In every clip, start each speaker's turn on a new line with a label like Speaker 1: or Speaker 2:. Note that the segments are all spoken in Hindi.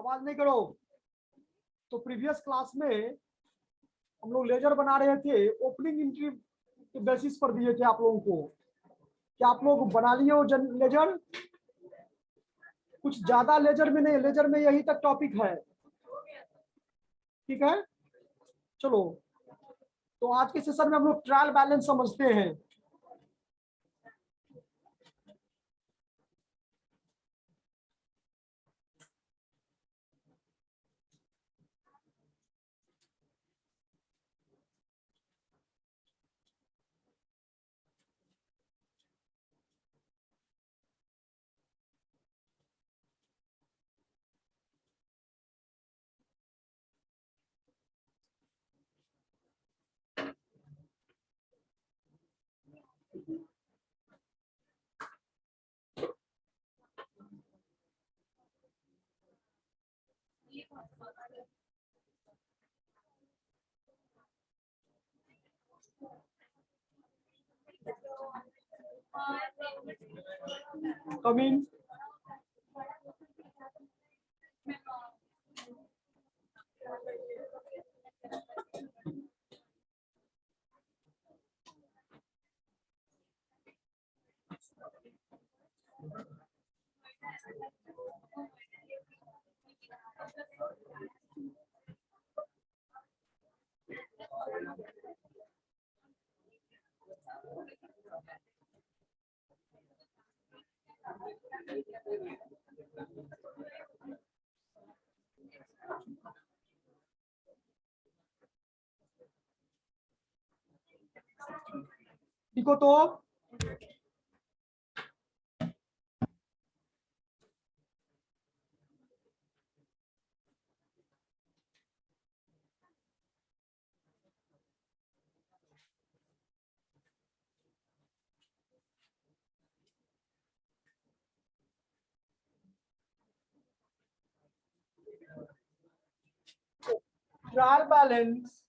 Speaker 1: आवाज नहीं करो। तो प्रीवियस क्लास में हम लोग लेजर बना रहे थे, ओपनिंग एंट्री के बेसिस पर दिए थे आप लोगों को। क्या आप लोग बना लिए हो लेजर? कुछ ज्यादा लेजर में नहीं, लेजर में यही तक टॉपिक है, ठीक है। चलो, तो आज के सेशन में हम लोग ट्रायल बैलेंस समझते हैं। Come in. देखो तो trial balance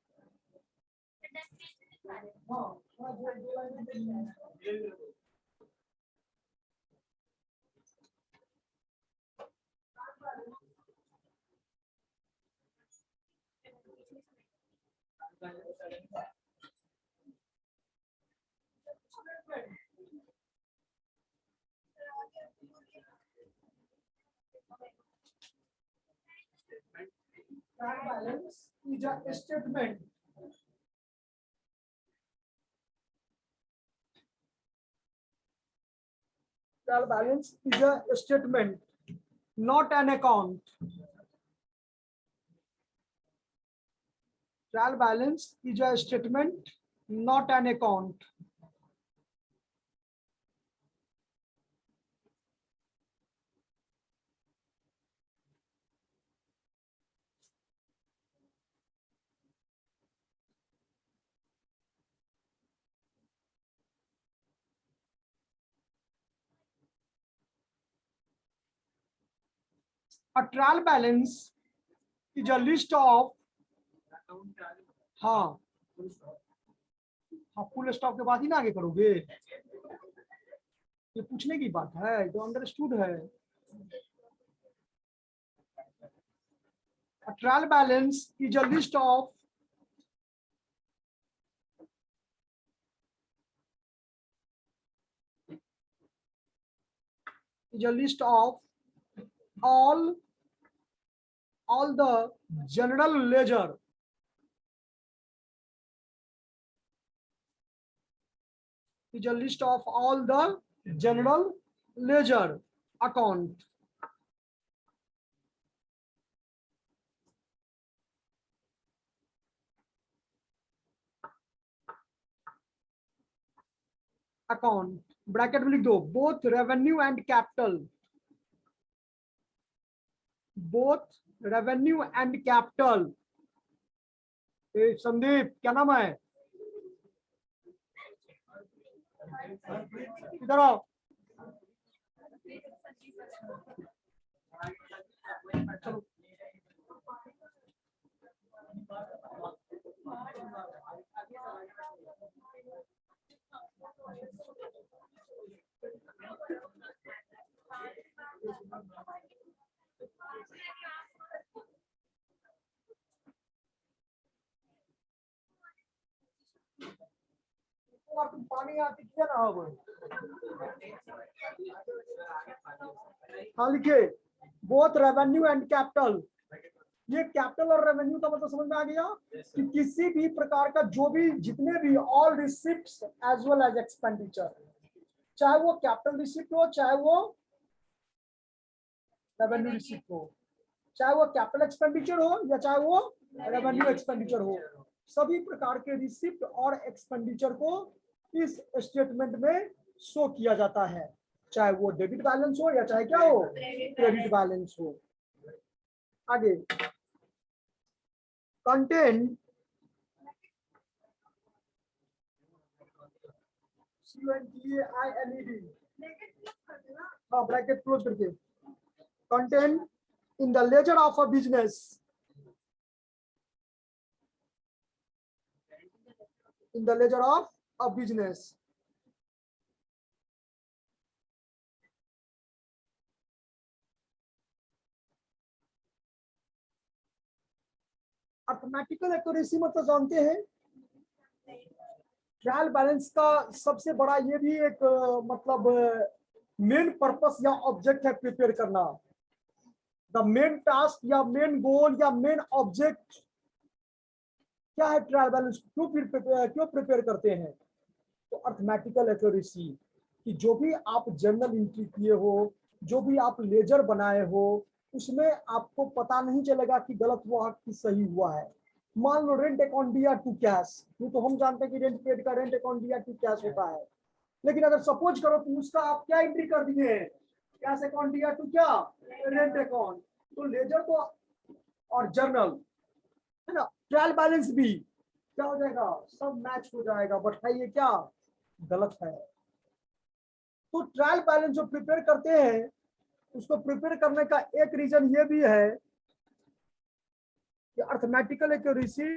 Speaker 1: trial balance is a statement. Trial balance is a statement, not an account. Trial balance is a statement, not an account. A trial balance is a list of हाँ फुल स्टॉप के बाद ही ना आगे करोगे, ये पूछने की बात है, तो अंडरस्टूड है। A trial balance is a list of all the general ledger is a list of all the general ledger account. Account bracket में लिख दो, both revenue and capital, both revenue and capital. Sandeep क्या नाम है, इधर आओ। चलो नहीं आती क्या ना अब। हाँ लिखिए, बोथ रेवेन्यू एंड कैपिटल। ये कैपिटल और रेवेन्यू का मतलब समझ में आ गया कि किसी भी प्रकार का जो भी जितने भी all receipts as well as expenditure, चाहे वो कैपिटल रिसिप्ट हो, चाहे वो रेवेन्यू रिसिप्ट हो, चाहे वो कैपिटल एक्सपेंडिचर हो या चाहे वो रेवेन्यू एक्सपेंडिचर हो, सभी प्रकार के रिसिप्ट और एक्सपेंडिचर को इस स्टेटमेंट में शो किया जाता है, चाहे वो डेबिट बैलेंस हो या चाहे क्या हो, क्रेडिट बैलेंस हो। आगे कंटेंट CONTAINED, हाँ ब्रैकेट क्लोज करके, content in the laser of a business, in the ledger of a business. Arithmetical accuracy मतलब जानते हैं, ट्रायल बैलेंस का सबसे बड़ा ये भी एक मतलब मेन पर्पस या ऑब्जेक्ट है प्रिपेयर करना। द मेन टास्क या मेन गोल या मेन ऑब्जेक्ट क्या है ट्रायल बैलेंस, क्यों प्रिपेयर करते हैं, तो अर्थमेटिकल एक्यूरेसी कि जो भी आप जर्नल एंट्री किए हो, जो भी आप लेजर बनाए हो, उसमें आपको पता नहीं चलेगा कि गलत हुआ कि सही हुआ है। मान लो रेंट अकाउंट दिया टू कैश, ये तो हम जानते हैं कि रेंट पेड का रेंट अकाउंट दिया टू कैश होता है, लेकिन अगर सपोज करो कि उसका आप क्या एंट्री कर दिए हैं, कैश अकाउंट दिया टू क्या, रेंट अकाउंट, तो लेजर तो और जर्नल है ना, ट्रायल बैलेंस भी क्या हो जाएगा, सब मैच हो जाएगा, बट है ये क्या गलत है। तो ट्रायल बैलेंस जो प्रिपेयर करते हैं, उसको प्रिपेयर करने का एक रीजन ये भी है कि अर्थमेटिकल एक्यूरेसी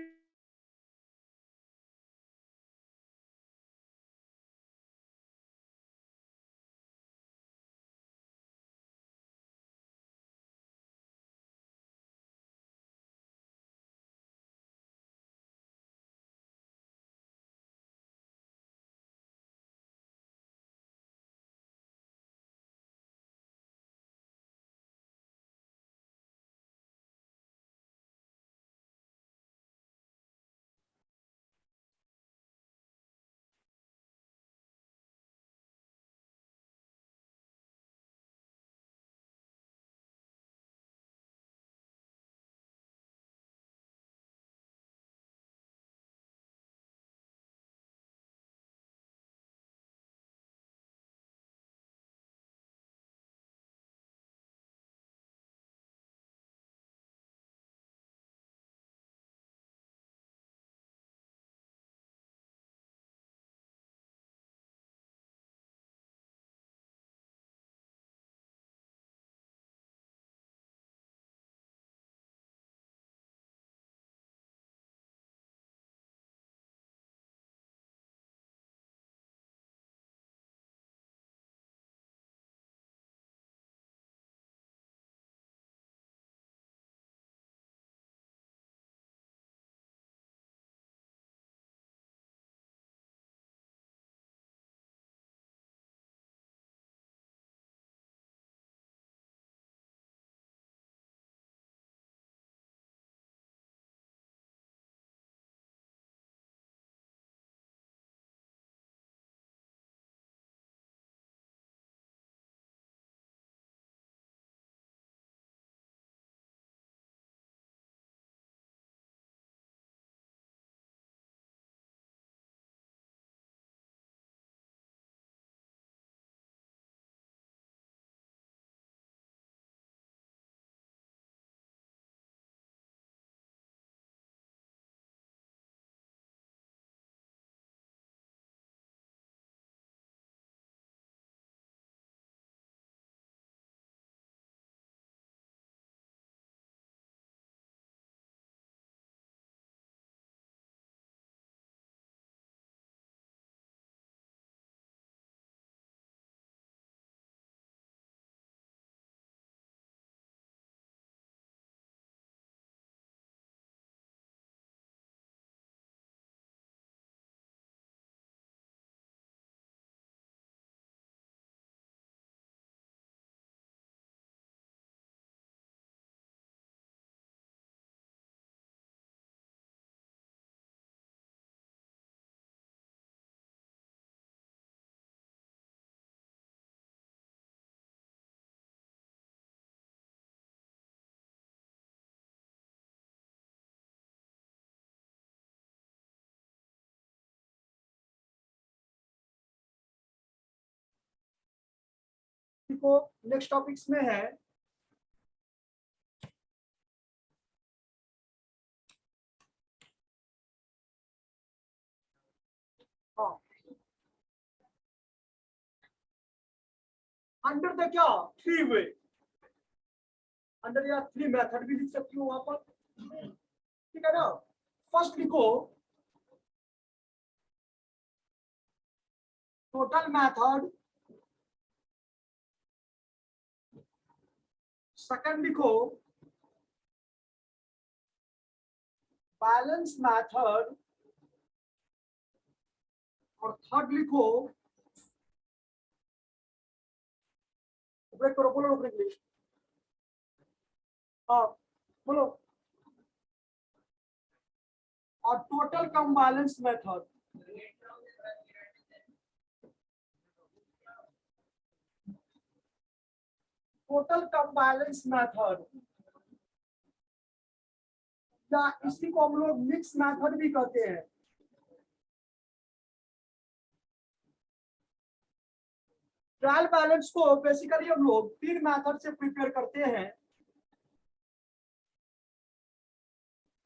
Speaker 1: देखो नेक्स्ट टॉपिक्स में है हाँ अंडर द क्या 3 वे, अंडर या 3 मेथड भी लिख सकती हूँ वहां पर, ठीक है ना। फर्स्ट लिखो टोटल मेथड, सेकंड लिखो बैलेंस मेथड, और थर्ड लिखो ब्रेक करो, बोलो ब्रेक इंग्लिश, हाँ बोलो, और total cum balance method. Total cum balance method, या इसी को हम लोग मिक्स मेथड भी कहते हैं। ट्रायल बैलेंस को बेसिकली हम लोग 3 मेथड से प्रिपेयर करते हैं,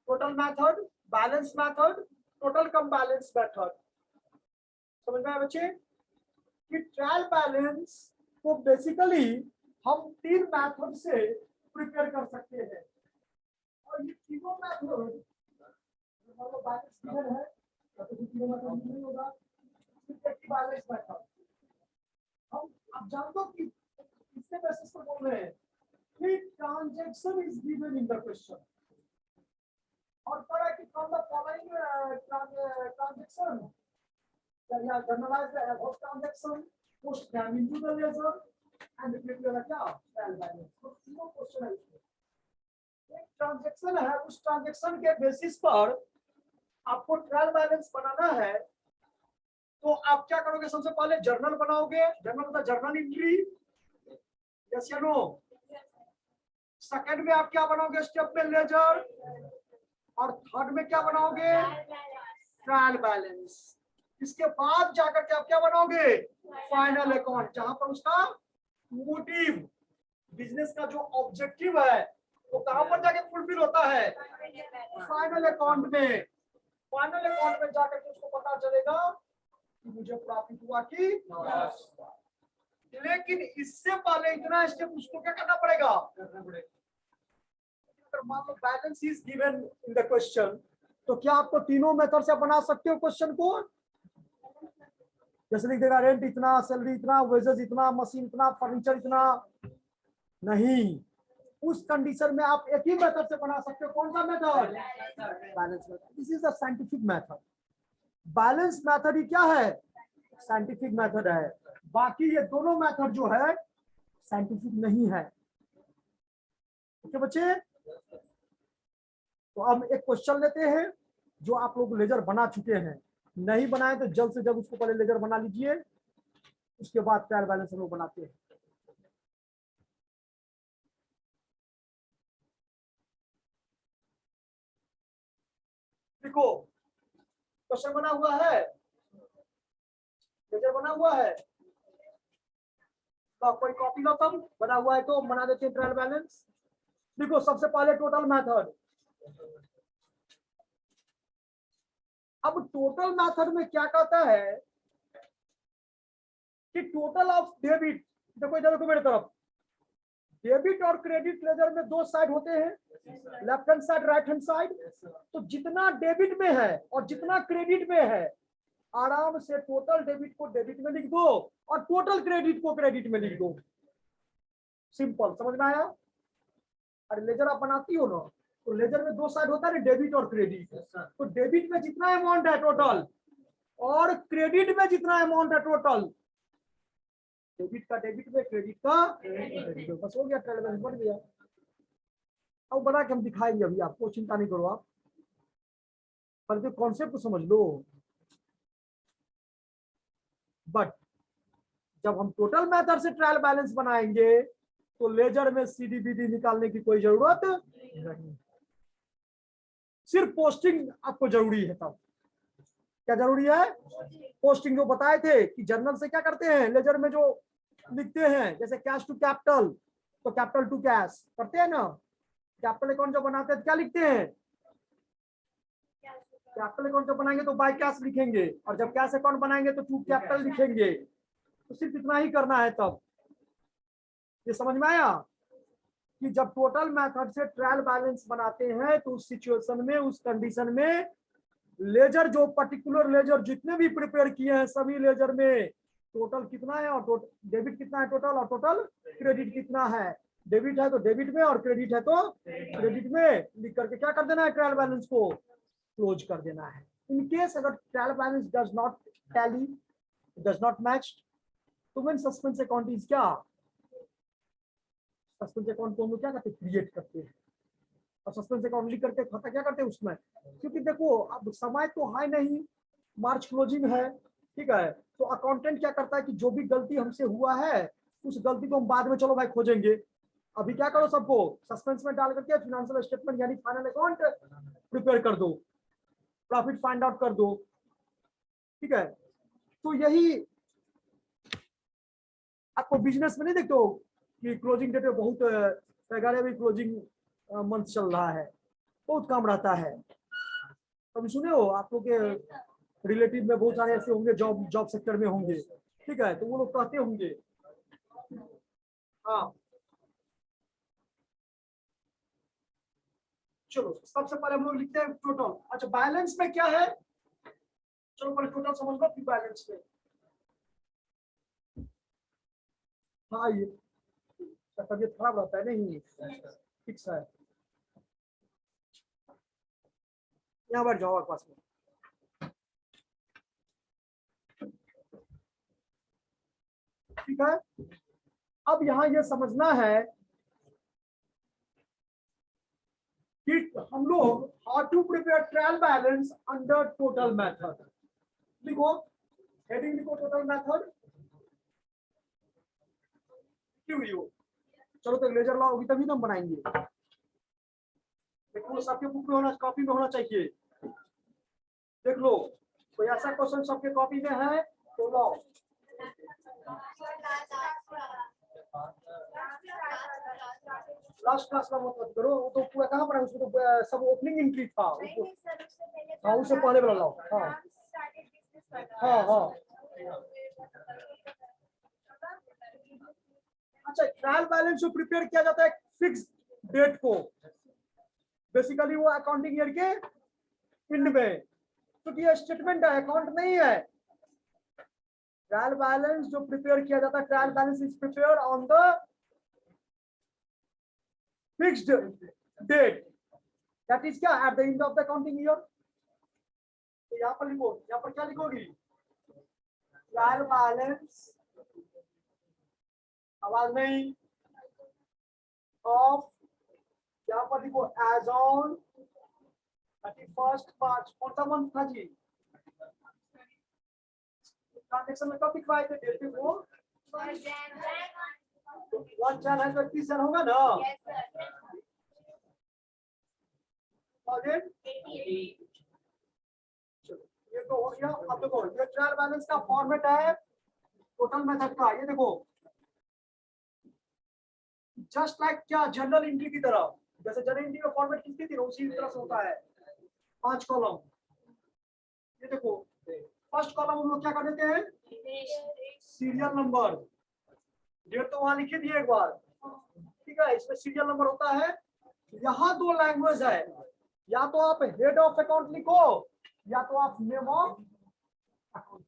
Speaker 1: total method, balance method, total cum balance method. समझ में आया बच्चे कि ट्रायल बैलेंस को बेसिकली हम 3 मेथड से प्रिपेयर कर सकते हैं, और ये तीनों मेथड बैलेंस गिवन है तो तीनों मेथड नहीं होगा, सिर्फ बैलेंस मेथड। हम अब जानते हो कि इसके बेसिस पर बोल रहे हैं कि transaction is given in the question, और पढ़ा कि फ्रॉम द फॉलोइंग ट्रांजैक्शन या journalise the above transaction push them into the ledger and prepare क्या ट्रायल बैलेंस। तो तीनों क्वेश्चन है इसमें, एक ट्रांजैक्शन है, उस ट्रांजैक्शन के बेसिस पर आपको ट्रायल बैलेंस बनाना है, तो आप क्या करोगे, सबसे पहले जर्नल बनाओगे, जर्नल मतलब जर्नल एंट्री, यस या नो। सेकंड में आप क्या बनाओगे, स्टेप में लेजर, और थर्ड में क्या बनाओगे, ट्रायल बैलेंस। इसके बाद जाकर के आप क्या बनाओगे, फाइनल अकाउंट, जहां पर उसका मोटिव, बिजनेस का जो ऑब्जेक्टिव है वो कहां पर जाके फुलफिल होता है, फाइनल अकाउंट में। फाइनल अकाउंट में जाकर के उसको पता चलेगा कि मुझे प्रॉफिट हुआ कि लॉस। लेकिन इससे पहले इतना स्टेप उसको क्या करना पड़ेगा, अगर मान लो balance is given in the question, तो क्या आपको तीनों मेथड से बना सकते हो क्वेश्चन को, जैसे लिख देगा रेंट इतना, सैलरी इतना, वेजेस इतना, मशीन इतना, फर्नीचर इतना, नहीं। उस कंडीशन में आप एक ही मेथड से बना सकते हो, कौन सा method, balance method. This is the scientific method. Balance method ही क्या है, साइंटिफिक मेथड है, बाकी ये दोनों मेथड जो है साइंटिफिक नहीं है। ओके बच्चे, तो अब एक क्वेश्चन लेते हैं जो आप लोग लेजर बना चुके हैं, नहीं बनाए तो जल्द से जल्द उसको पहले लेजर बना लीजिए, उसके बाद ट्रायल बैलेंस हम लोग बनाते हैं। देखो क्वेश्चन बना हुआ है, लेजर बना हुआ है, तो कोई कॉपी लो, तब बना हुआ है तो बना देते हैं ट्रायल बैलेंस। देखो सबसे पहले टोटल मेथड। अब टोटल मेथड में क्या कहता है कि टोटल ऑफ डेबिट, देखो इधर देखो मेरे तरफ, डेबिट और क्रेडिट लेजर में 2 साइड होते हैं, left hand side, right hand side. तो जितना डेबिट में है और जितना क्रेडिट में है, आराम से टोटल डेबिट को डेबिट में लिख दो और टोटल क्रेडिट को क्रेडिट में लिख दो, सिंपल। समझ में आया। अरे लेजर आप बनाती हो ना, तो लेजर में 2 साइड होता है ना, डेबिट और क्रेडिट। तो डेबिट में जितना अमाउंट है टोटल, और क्रेडिट में जितना अमाउंट है टोटल, डेबिट का डेबिट में, क्रेडिट का क्रेडिट में, बस हो गया, ट्रायल बैलेंस बन गया। अब बना के हम दिखाएंगे, अभी आपको चिंता नहीं करो आप, पर जो कॉन्सेप्ट को समझ लो। बट जब हम टोटल मेथड से ट्रायल बैलेंस बनाएंगे तो लेजर में सीडीबीडी निकालने की कोई जरूरत नहीं, सिर्फ पोस्टिंग आपको जरूरी है। तब क्या जरूरी है, पोस्टिंग। जो बताए थे कि जर्नल से क्या करते हैं, लेजर में जो लिखते हैं, जैसे कैश टू कैपिटल, तो कैपिटल टू कैश करते हैं ना। कैपिटल अकाउंट जब बनाते हैं तो क्या लिखते हैं, कैपिटल अकाउंट जब बनाएंगे तो बाय कैश लिखेंगे, और जब कैश अकाउंट बनाएंगे तो टू कैपिटल लिखेंगे। तो सिर्फ इतना ही करना है। तब ये समझ में आया कि जब टोटल मेथड से ट्रायल बैलेंस बनाते हैं तो उस सिचुएशन में, उस कंडीशन में लेजर, जो पर्टिकुलर लेजर जितने भी प्रिपेयर किए हैं सभी लेजर में टोटल कितना है, और डेबिट कितना है टोटल, और टोटल क्रेडिट कितना है। डेबिट है तो डेबिट में, और क्रेडिट है तो क्रेडिट में लिख करके क्या कर देना है, ट्रायल बैलेंस को क्लोज कर देना है। इन केस अगर trial balance does not tally, does not match, तो व्हेन सस्पेंस अकाउंट इज क्या, सस्पेंस अकाउंट को हम लोग क्या करते हैं, क्रिएट करते हैं। और सस्पेंस अकाउंट लिख करके खाता क्या करते हैं उसमें, क्योंकि देखो अब समय तो है नहीं, मार्च क्लोजिंग है, ठीक है। तो अकाउंटेंट क्या करता है कि जो भी गलती हमसे हुआ है उस गलती को हम बाद में चलो भाई खोजेंगे, अभी क्या करो, सबको सस्पेंस में डाल करके फिनेंशियल स्टेटमेंट यानी फाइनल अकाउंट प्रिपेयर कर दो, प्रॉफिट फाइंड आउट कर दो, ठीक है। तो यही आपको बिजनेस में नहीं देखते हो कि क्लोजिंग डेट में बहुत 11वीं क्लोजिंग मंथ चल रहा है, बहुत काम रहता है। कभी सुने हो, आप लोग के रिलेटिव में बहुत सारे ऐसे होंगे जॉब सेक्टर में होंगे, ठीक है, तो वो लोग कहते होंगे। हाँ चलो सबसे पहले हम लोग लिखते हैं टोटल। अच्छा बैलेंस में क्या है, चलो पहले टोटल समझ लो फिर बैलेंस में। हाँ ये तबियत खराब रहता है नहीं, ठीक है, यहाँ बैठ जाओ पास में। ठीक है, अब यहाँ ये समझना है कि हम लोग how to prepare trial balance under total method. लिखो, हेडिंग लिखो टोटल मेथड, क्यों लियो, चलो तो लेजर लाओ अभी तभी तो हम बनाएंगे। देखो सबके बुक में होना, कॉपी में होना चाहिए, देख लो कोई ऐसा क्वेश्चन सबके कॉपी में है तो लाओ। लास्ट क्लास में मत करो, वो तो पूरा कहाँ पड़ा, उसको तो सब ओपनिंग एंट्री था, हाँ उससे पहले वाला लाओ। हाँ हाँ हाँ अच्छा, ट्रायल बैलेंस जो प्रिपेयर किया जाता है फिक्स डेट को, बेसिकली वो अकाउंटिंग ईयर के एंड में, क्योंकि ये स्टेटमेंट है, अकाउंट नहीं है। ट्रायल बैलेंस जो प्रिपेयर किया जाता है, trial balance is prepare on the fixed date, that is क्या, at the end of the accounting year. तो यहाँ पर लिखो, यहाँ पर क्या लिखोगी, ट्रायल बैलेंस, आवाज नहीं, ऑफ, यहाँ पर लिखो एज ऑन 31 मार्च, कौन सा मंथ था जी, ट्रांजेक्शन में कब लिखवाए थे डेट को, 1 जन है तो 31 जन होगा ना, ये तो हो गया। अब देखो ये ट्रायल बैलेंस का फॉर्मेट है टोटल मेथड का, ये देखो जस्ट लाइक क्या जनरल एंट्री की तरह, जैसे जनरल एंट्री का फॉर्मेट किसकी थी उसी तरह से होता है, 5 कॉलम। ये देखो फर्स्ट कॉलम हम लोग क्या कर देते हैं, सीरियल नंबर, डेट तो वहां लिखी थी एक बार, ठीक है, इसमें सीरियल नंबर होता है। यहाँ 2 लैंग्वेज है, या तो आप हेड ऑफ अकाउंट लिखो या तो आप नेम ऑफ अकाउंट,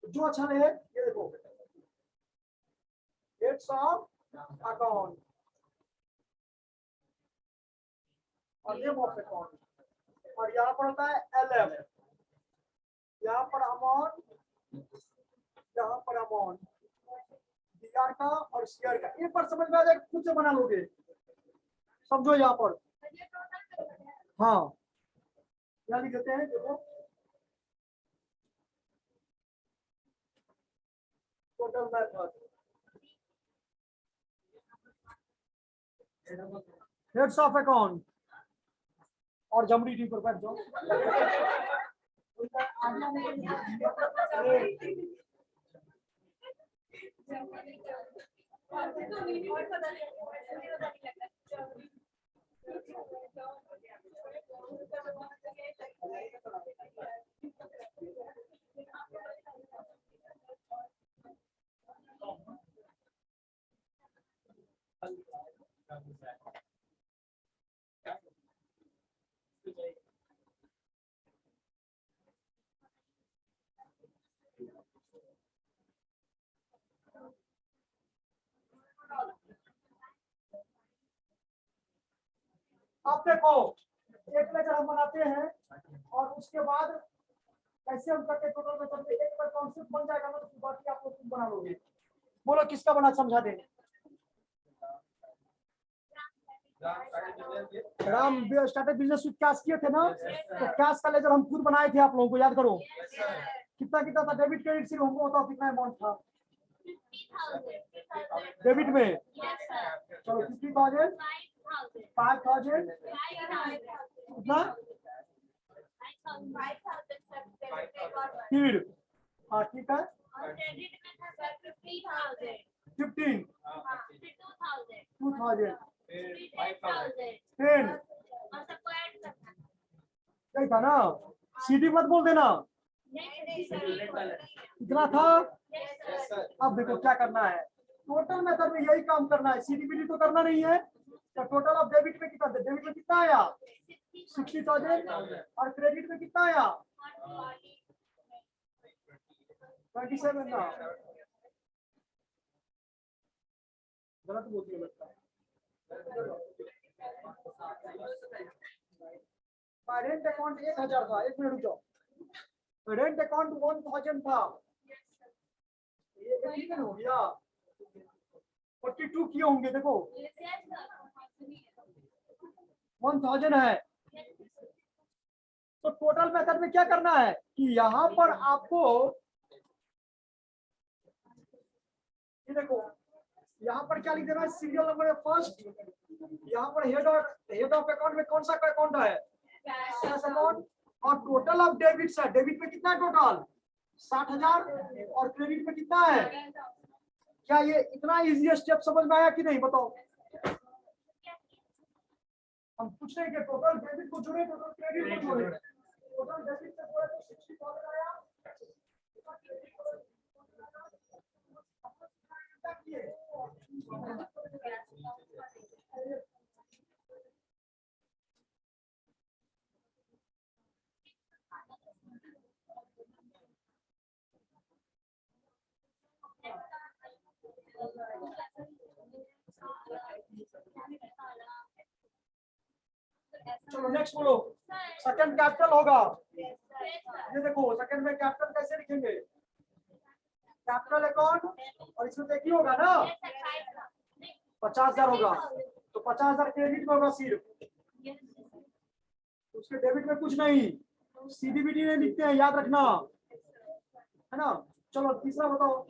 Speaker 1: जो अच्छा रहे। ये देखो हेड्स ऑफ अकाउंट और नेम ऑफ अकाउंट, और यहाँ पर होता है LF, यहाँ पर अमाउंट, यहाँ पर अमाउंट, DR का और CR का, एक बार समझ में आ जाएगा, खुद से बना लोगे, समझो यहाँ पर। हाँ क्या लिख देते हैं, देखो total method, heads of account, और जमरी टी पर बैठ जाओ। अब देखो एक लेजर हम बनाते हैं और उसके बाद कैसे हम करते टोटल में करते एक बार कॉन्सेप्ट बन जाएगा ना तो बाकी आप लोग खुद बना लोगे। बोलो किसका बना समझा दे। Ram startup business with cash किए थे ना, तो कैश का लेजर हम खुद बनाए थे, आप लोगों को याद करो। कितना कितना था डेबिट क्रेडिट सिर्फ हमको बताओ कितना अमाउंट था डेबिट में। चलो 50,000 5,000 कितना फिर हाँ ठीक है 15 2,000 10 सही था ना। सीधी मत बोल देना इतना था। अब देखो क्या करना है, टोटल मेथड में यही काम करना है, सीडीबीडी तो करना नहीं है। तो टोटल ऑफ डेबिट में कितना, डेबिट में कितना आया 60,000 और क्रेडिट में कितना आया 27 ना, गलत बोलती है लगता है। रेंट अकाउंट 1,000 था, एक मिनट रुक जाओ। रेंट अकाउंट 1,000 था, ये कितने हो गया 42 किए होंगे। देखो 1,000 है। तो टोटल मेथड में क्या करना है कि यहाँ पर आपको ये देखो यहाँ पर क्या लिख देना है, सीरियल नंबर फर्स्ट। यहाँ पर हेड ऑफ अकाउंट में कौन सा अकाउंट है कैश अकाउंट, और टोटल ऑफ डेबिट है, डेबिट में कितना है टोटल 60,000 और क्रेडिट में कितना है। क्या ये इतना इजी स्टेप समझ में आया कि नहीं बताओ। हम पूछ रहे हैं कि टोटल डेबिट को जोड़े टोटल क्रेडिट को जोड़े। टोटल डेबिट से जोड़े तो 60,000 आया। चलो नेक्स्ट बोलो। सेकंड कैपिटल होगा, ये देखो सेकंड में कैपिटल कैसे लिखेंगे, कैपिटल अकाउंट और इसमें देखिए होगा ना 50,000 होगा, तो 50,000 क्रेडिट में होगा सिर्फ, उसके डेबिट में कुछ नहीं, सीडीबीडी में लिखते हैं याद रखना है ना। चलो तीसरा बताओ,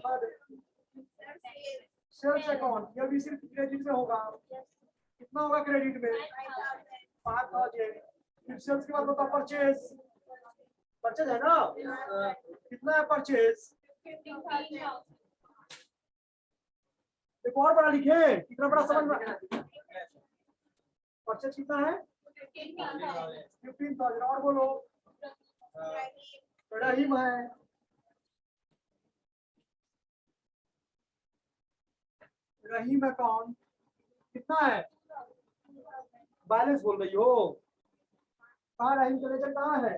Speaker 1: सेल्स अकाउंट, ये भी सिर्फ क्रेडिट में होगा। कितना होगा क्रेडिट में 5,000। फिर सेल्स के बाद बताओ परचेज, परचेज है ना, कितना है परचेज, एक और बड़ा लिखे, कितना बड़ा समझ में, परचेज कितना है 15,000। और बोलो रहीम है, रहीम अकाउंट कितना है, बैलेंस बोल रही हो, कहाँ रहीम का लेजर कहाँ है,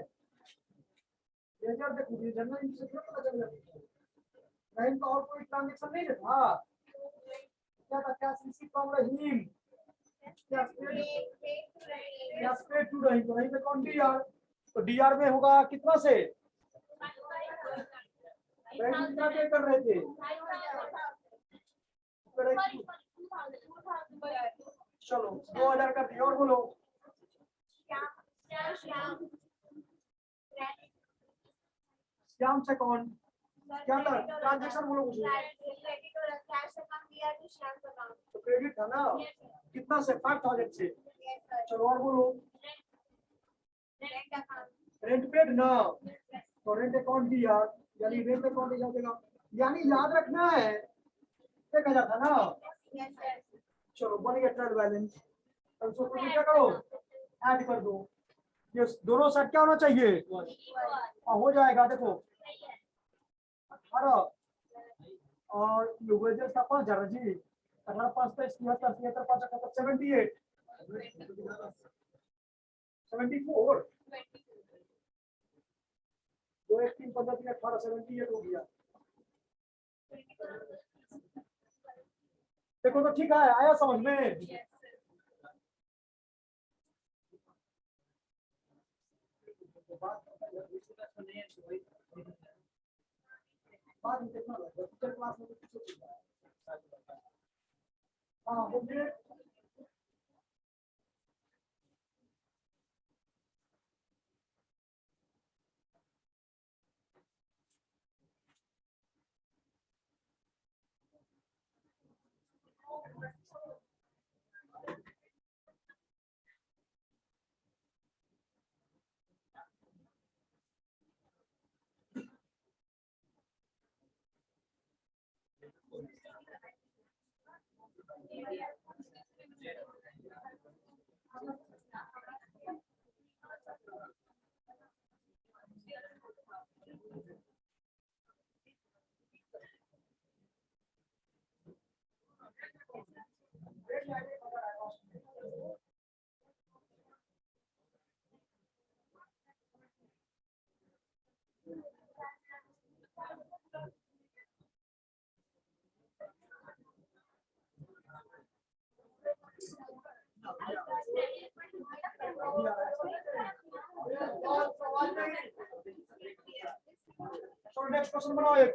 Speaker 1: लेजर देखो जनरल इंटरेस्ट में पता चल जाता है। रहीम का और कोई ट्रांजैक्शन नहीं था, क्या था, क्या सीसी फ्रॉम रहीम, क्या पेड टू रहीम, तो रहीम अकाउंट डीआर, तो डीआर में होगा कितना से, रहीम कितना पे कर रहे थे, चलो 2,000 कर दिया। और बोलो श्याम से कौन, क्या था ट्रांजैक्शन, बोलो मुझे, तो क्रेडिट था ना, कितना से 5,000 से। चलो और बोलो रेंट पेड ना, तो रेंट अकाउंट दिया, यानी रेंट अकाउंट जाएगा। यानी याद रखना है 1000 था ना। चलो बन गया ट्रायल बैलेंस। अब इसको क्या करो, ऐड कर दो। ये दोनों साइड क्या होना चाहिए, हो जाएगा। देखो 18 और वेजेस था 5000 जी। 18 5 73 73 5 78 74 2 1 3 15 3 18 78 हो गया। देखो तो ठीक है, आया समझ में। बाद में कितना लगेगा टीचर क्लास में कुछ। हाँ बोलिए। चलो नेक्स्ट क्वेश्चन बनाओ एक।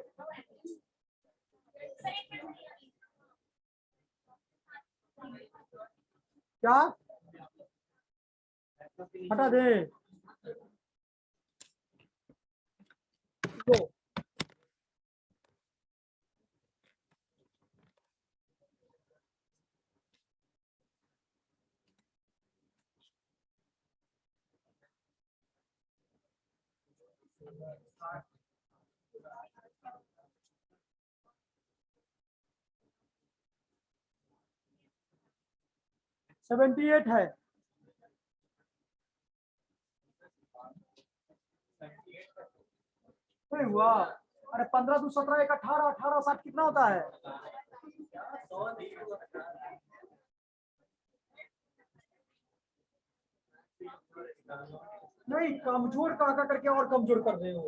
Speaker 1: क्या हटा दे तो। सेवेंटी एट है। नहीं हुआ। अरे 15 2 17 1 18 18 7 कितना होता है। नहीं कमजोर काका करके और कमजोर कर रहे हो।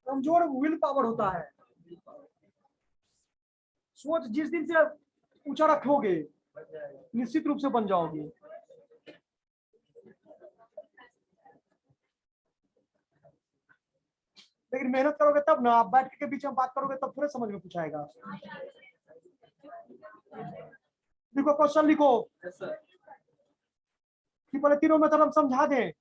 Speaker 1: कमजोर विल पावर होता है। सोच जिस दिन से ऊंचा रखोगे निश्चित रूप से बन जाओगे। लेकिन मेहनत करोगे तब ना, आप बैठ के बीच में बात करोगे तब थोड़े समझ में कुछ आएगा। देखो क्वेश्चन लिखो कि पहले तीनों मेथड हम समझा दें,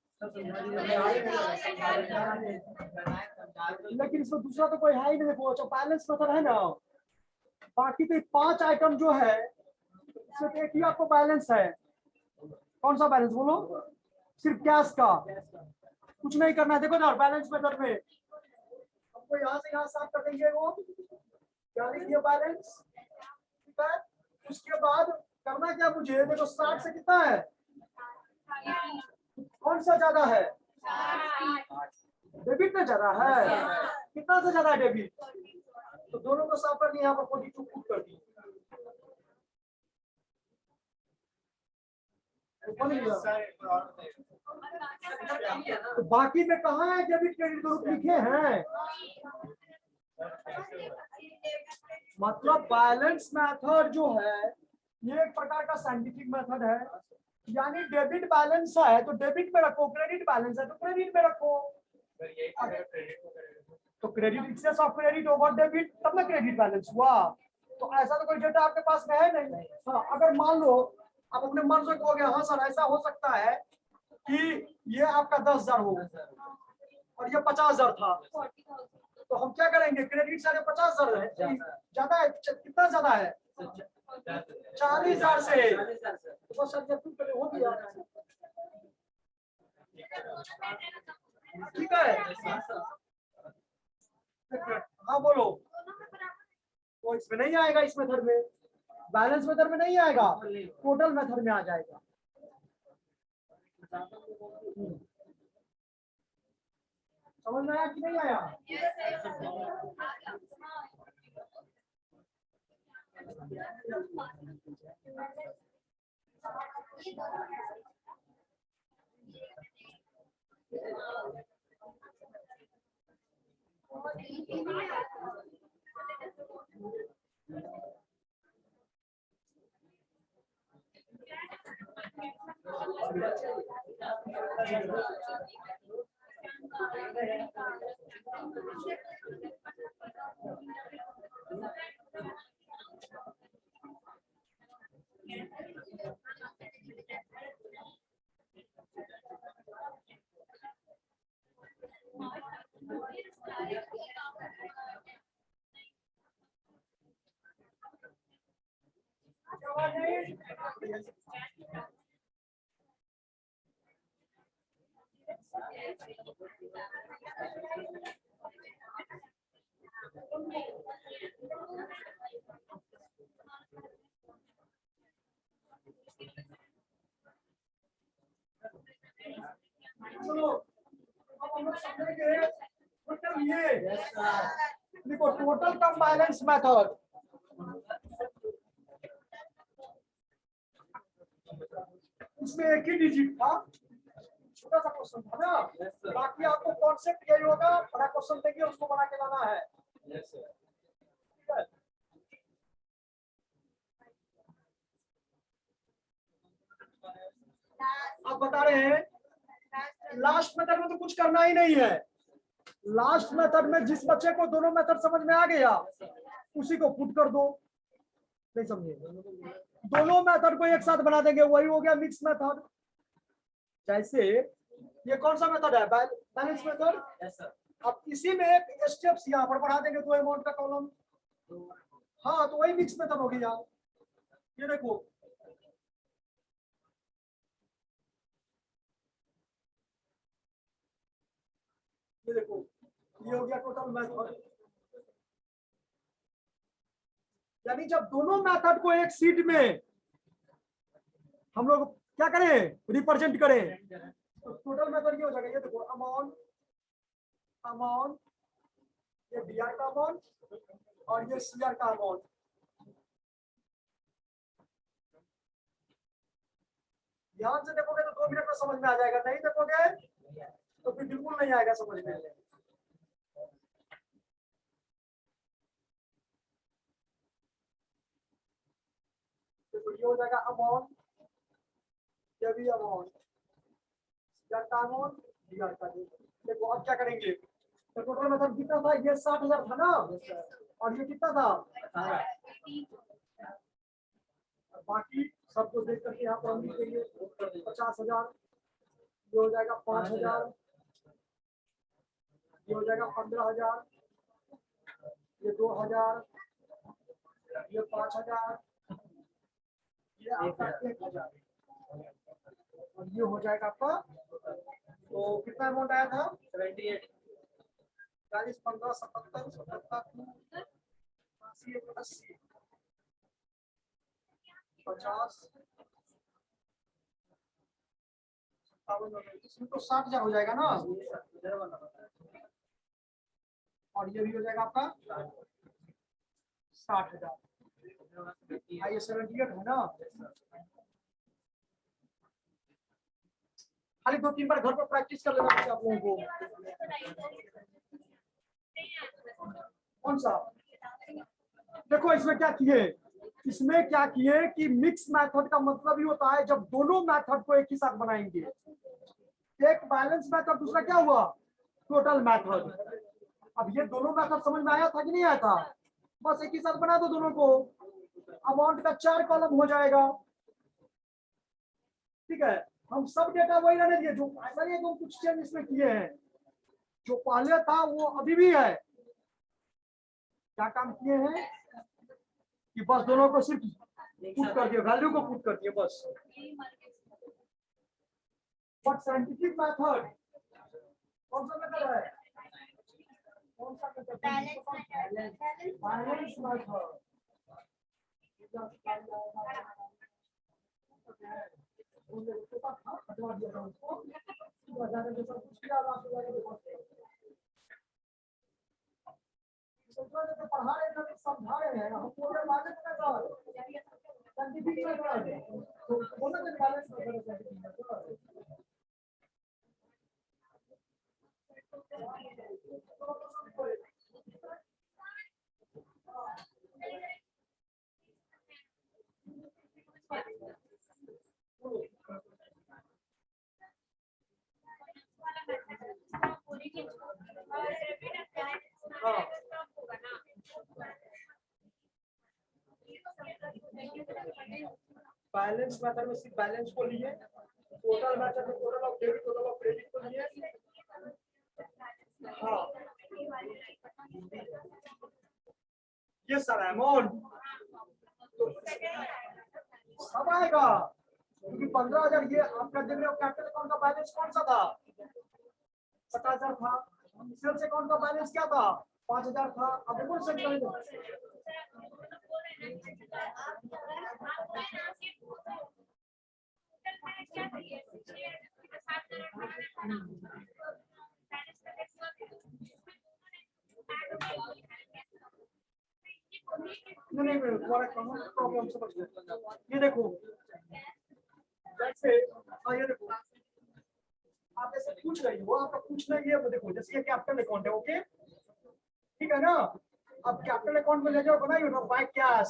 Speaker 1: लेकिन इसमें दूसरा तो कोई है ही नहीं। देखो अच्छा बैलेंस मेथड है ना, बाकी तो 5 आइटम जो है सिर्फ एक ही आपको बैलेंस है। कौन सा बैलेंस बोलो, सिर्फ कैश का, कुछ नहीं करना है। देखो ना बैलेंस मेथड में हमको यहाँ से यहाँ साफ कर देंगे वो क्या लिख दिया बैलेंस, ठीक है। उसके बाद करना क्या मुझे, देखो 60 से कितना है, कौन सा ज्यादा है, डेबिट में ज्यादा है। कितना से ज्यादा है डेबिट, तो दोनों को साफ कर दिया, यहाँ पर 42 पुट कर दी। तो बाकी में कहाँ है डेबिट क्रेडिट दोनों लिखे हैं। मतलब बैलेंस मेथड जो है ये एक प्रकार का साइंटिफिक मेथड है। यानी डेबिट बैलेंस है तो डेबिट में रखो, क्रेडिट बैलेंस है तो क्रेडिट में रखो। तो credit excess of credit over debit तब ना क्रेडिट बैलेंस हुआ। तो ऐसा तो कोई डेटा आपके पास में है नहीं। हाँ अगर मान लो आप अपने मन से कहोगे हाँ सर ऐसा हो सकता है कि ये आपका 10,000 हो और ये 50,000 था, तो हम क्या करेंगे, क्रेडिट सारे 50,000 है ज्यादा है, कितना ज्यादा है 40,000 से, तो बस हो गया। ठीक है हाँ बोलो। तो इसमें नहीं आएगा, इस मेथड में, बैलेंस मेथड में नहीं आएगा, टोटल मेथड में आ जाएगा। समझ में आया कि नहीं आया? चलो अब हम लोग समझेंगे टोटल ये। देखो टोटल कम बैलेंस मेथड, इसमें एक ही डिजिट था, छोटा सा क्वेश्चन था ना, बाकी आपको कॉन्सेप्ट यही होगा, बड़ा क्वेश्चन देंगे उसको बना के लाना है। आप बता रहे हैं लास्ट मेथड में तो कुछ करना ही नहीं है, लास्ट मेथड में जिस बच्चे को दोनों मेथड समझ में आ गया उसी को पुट कर दो। नहीं समझे? दोनों मेथड को एक साथ बना देंगे, वही हो गया मिक्स मेथड। जैसे ये कौन सा मेथड है? Balance method. अब इसी में एक स्टेप्स यहाँ पर बढ़ा देंगे, दो अमाउंट का कॉलम, हाँ तो वही मिक्स मेथड हो गया। ये देखो ये देखो ये हो गया टोटल मेथड। यानी जब दोनों मेथड को एक शीट में हम लोग क्या करें, रिप्रेजेंट करें, तो टोटल मेथड ये हो जाएगा। ये देखो अमाउंट, अमाउंट, ये बीआर का अमाउंट और ये सीआर का अमाउंट। ध्यान से देखोगे तो 2 मिनट में समझ में आ जाएगा, नहीं देखोगे तो फिर बिल्कुल नहीं आएगा समझ में। तो ये हो जाएगा अमाउंट, ये भी अमाउंट, सीआर का अमाउंट, बीआर का। देखो अब क्या करेंगे, तो टोटल मेथड कितना था? ये 60,000 था ना, और ये कितना था? बाकी सब कुछ देख करके यहाँ पर हम लिखेंगे 50,000, ये हो जाएगा 5,000, ये हो जाएगा 15,000, ये 2,000, ये 5,000, ये आपका 1,000, और ये हो जाएगा आपका। तो कितना अमाउंट आया था? 78, 40, 15, 77, 77, 80, 50, इसमें तो 60,000 हो जाएगा ना, और ये भी हो जाएगा आपका 60,000। ये 78 है ना। खाली 2-3 बार घर पर प्रैक्टिस कर लेना आप लोगों को। कौन सा? देखो इसमें क्या किए, इसमें क्या किए कि मिक्स मेथड का मतलब ही होता है जब दोनों मेथड को एक ही साथ बनाएंगे। एक बैलेंस मेथड, दूसरा क्या हुआ? Total method. अब ये दोनों मेथड समझ में आया था कि नहीं आया था? बस एक ही साथ बना दो दोनों को, अमाउंट का 4 कॉलम हो जाएगा। ठीक है, हम सब डेटा वही रहने दिए, जो ऐसा नहीं है हम कुछ चेंज इसमें किए हैं, जो पहले था वो अभी भी है। क्या काम किए हैं कि बस दोनों को सिर्फ पुट कर दिए, वैल्यू को पुट कर दिए बस। बट साइंटिफिक मेथड कौन सा मेथड है? कौन सा मेथड?
Speaker 2: Balance
Speaker 1: balance method. हटवा दिया था उसको, जैसा कुछ किया तो पढ़ा रहे थे, समझा रहे हैं हम पूरे बैलेंस मेथड साइंटिफिक मेथड, तो बोला कि balance method scientific method. Balance method में सिर्फ बैलेंस को लिए, टोटल मेथड में टोटल ऑफ क्रेडिट को लिए। हाँ ये सर अमाउंट तो सब आएगा, क्योंकि 15,000 ये आपका देख रहे हो कैपिटल अकाउंट का बैलेंस कौन सा था, 50,000 था। सेल्स अकाउंट का बैलेंस क्या था, 5,000 था। अब बोल सकते हैं नहीं तुम्हारा प्रॉब्लम समझ गया। ये देखो जैसे ये देखो आप ऐसे पूछ रही हो, आपका पूछना ये देखो जैसे ये कैपिटल अकाउंट है, ओके ठीक है ना। अब कैपिटल अकाउंट में ले जाओ बनाइए ना बाय कैश,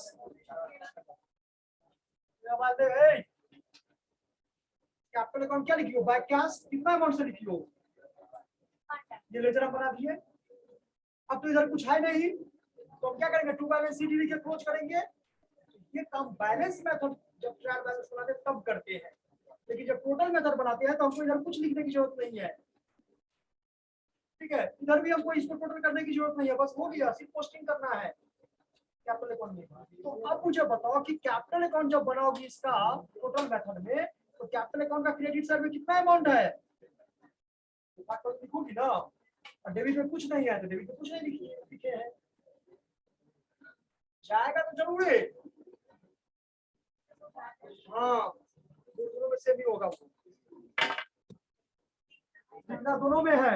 Speaker 1: कैपिटल अकाउंट क्या लिखियो बाय कैश, कितना अमाउंट से लिखियो, ये लेजर बना दिए। अब तो इधर कुछ है नहीं तो हम क्या करेंगे, टू बैलेंस शीट लिख के क्लोज करेंगे। ये काम बैलेंस मेथड जब ट्रायल बैलेंस बनाते हैं तब करते हैं, लेकिन जब टोटल मेथड बनाते हैं तो हमको इधर कुछ लिखने की जरूरत नहीं है, ठीक है। इधर भी हमको इसको टोटल करने की जरूरत नहीं है, बस हो गया, सिर्फ पोस्टिंग करना है कैपिटल अकाउंट में। तो अब मुझे बताओ कि कैपिटल अकाउंट जब बनाओगी इसका टोटल मेथड में, तो कैपिटल अकाउंट का क्रेडिट साइड में कितना अमाउंट है, लिखोगी ना। और डेबिट में कुछ नहीं है तो डेबिट में कुछ नहीं लिखे हैं, जाएगा तो जरूर है। हाँ दोनों में से भी होगा, जितना दोनों में है।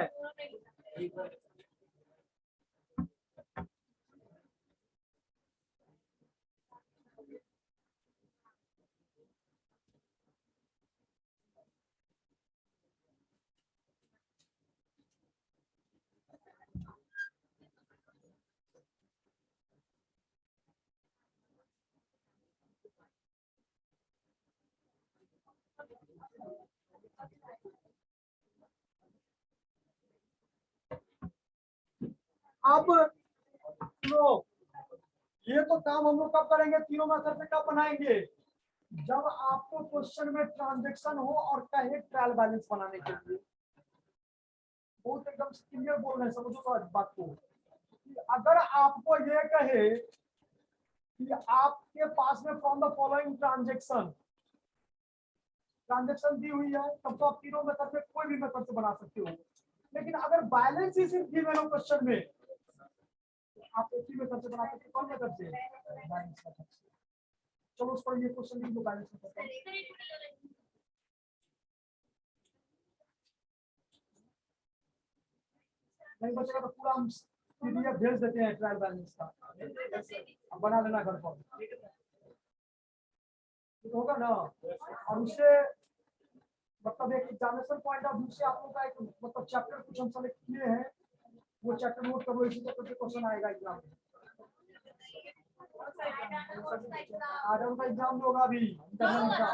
Speaker 1: अब लो ये तो काम हम लोग कब करेंगे, तीनों मेथड से कब बनाएंगे, जब आपको क्वेश्चन में ट्रांजैक्शन हो और कहे ट्रायल बैलेंस बनाने के लिए। बहुत एकदम क्लियर बोल रहे हैं, समझो तो बात को। अगर आपको ये कहे कि आपके पास में फ्रॉम द फॉलोइंग ट्रांजैक्शन दी हुई है, तब तो आप तीनों मेथड में कोई भी मेथड से बना सकते हो। लेकिन अगर बैलेंस ही सिर्फ गिवन हो क्वेश्चन में, आप एक ही मेथड से बना सकते हो, कौन मेथड से, बैलेंस मेथड से। चलो उस पर ये क्वेश्चन लिख दो बैलेंस मेथड। नहीं बचेगा तो पूरा हम पीडीएफ भेज देते हैं ट्रायल बैलेंस का, अब बना लेना घर पर, ठीक होगा ना। और उससे मतलब एक एग्जामिनेशन पॉइंट ऑफ व्यू से आप लोगों का एक मतलब चैप्टर कुछ हम सेलेक्ट किए हैं, वो चैप्टर नोट करो, इसी चैप्टर से क्वेश्चन आएगा एग्जाम में। आजम का एग्जाम होगा अभी इंटरनल का,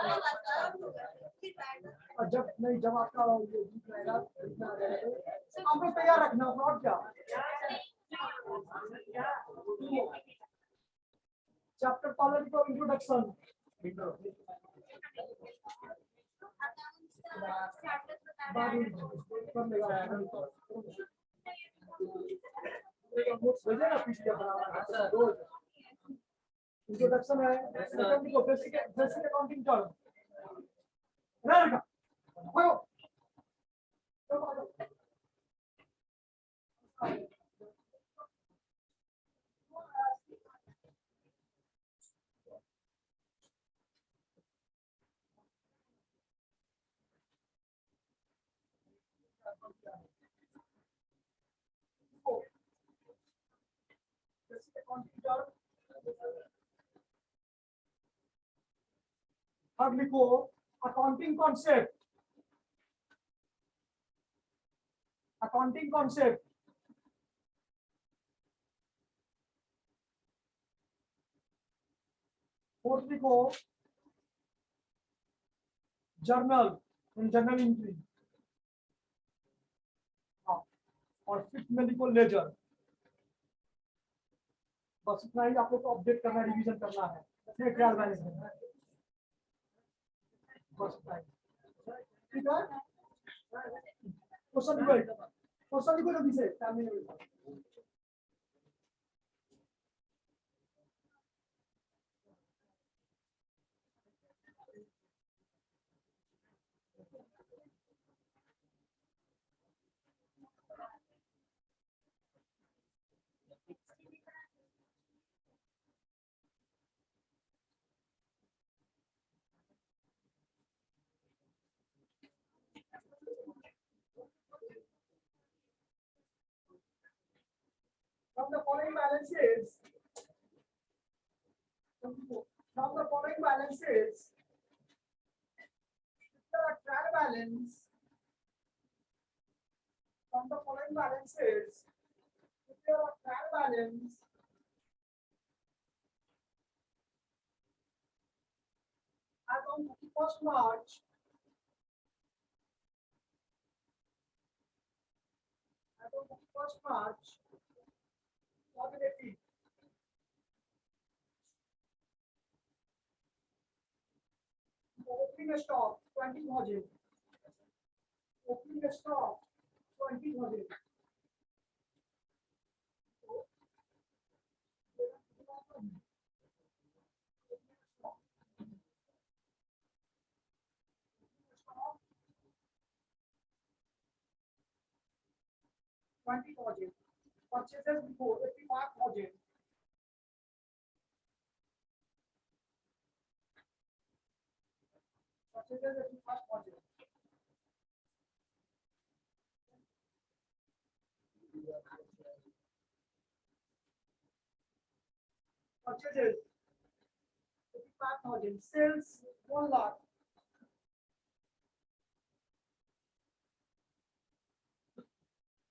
Speaker 1: और जब आपका रहेगा आप लोग तैयार रखना, और क्या चैप्टर पहले तो इंट्रोडक्शन, इंट्रोडक्शन है, बेसिक अकाउंटिंग टर्म अब लिखो accounting concept, accounting concept. Fourth लिखो जर्नल, जर्नल एंट्री। और फिफ्थ में लिखो लेजर। बस इतना ही आप लोग को अपडेट करना, रिवीजन करना है। ट्रायल बैलेंस है बस इतना ही। ठीक है, क्वेश्चन लिखो, क्वेश्चन लिखो जल्दी से, टाइम नहीं लगेगा। From the following balances, if there are trial balance, from the following balances, if there are trial balance, as on 31st March, as on 31st March, 2018. Opening stock 20,000. Opening stock 20,000. Purchases before 85,000. Purchases 85,000. Purchases 85,000. Sales 1 lakh.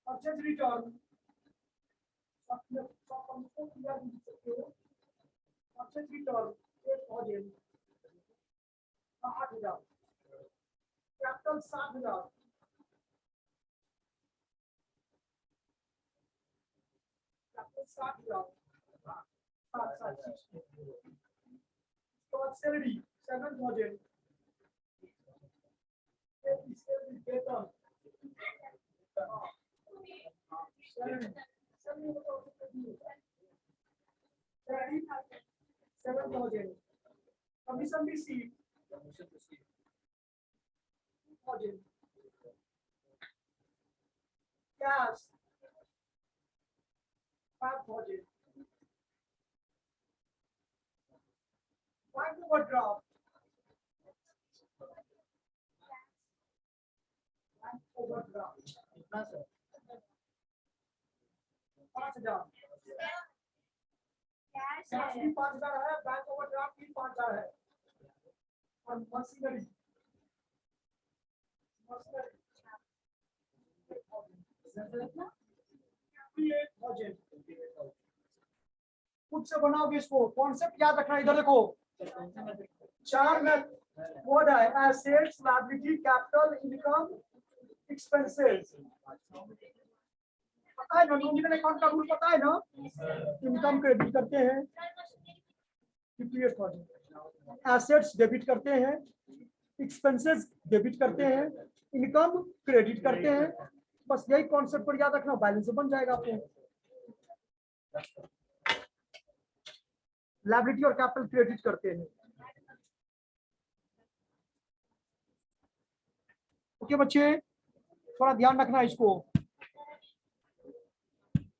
Speaker 1: Purchase return. Purchase return 8,000. 8,000. Capital 7,000. Capital 7,000. Salary 7,000. Better. 7,000. Commission receipt 2,000. Cash 5,000. Bank overdraft. Bank overdraft. 5,000. Cash भी 5,000 है, बैंक ओवरड्राफ्ट भी 5,000 है। और मशीनरी 8,000। खुद से बनाओगे इसको, कॉन्सेप्ट याद रखना। इधर देखो 4 में वर्ड है, assets, liability, capital, income, expenses. पता है ना, नॉमिनल अकाउंट का रूल पता है ना? इनकम क्रेडिट करते हैं 58,000, एसेट्स डेबिट करते हैं, एक्सपेंसेस डेबिट करते हैं, इनकम क्रेडिट करते हैं। बस यही कॉन्सेप्ट पर याद रखना, बैलेंस बन जाएगा आपको। लायबिलिटी और कैपिटल क्रेडिट करते हैं। ओके बच्चे, थोड़ा ध्यान रखना इसको।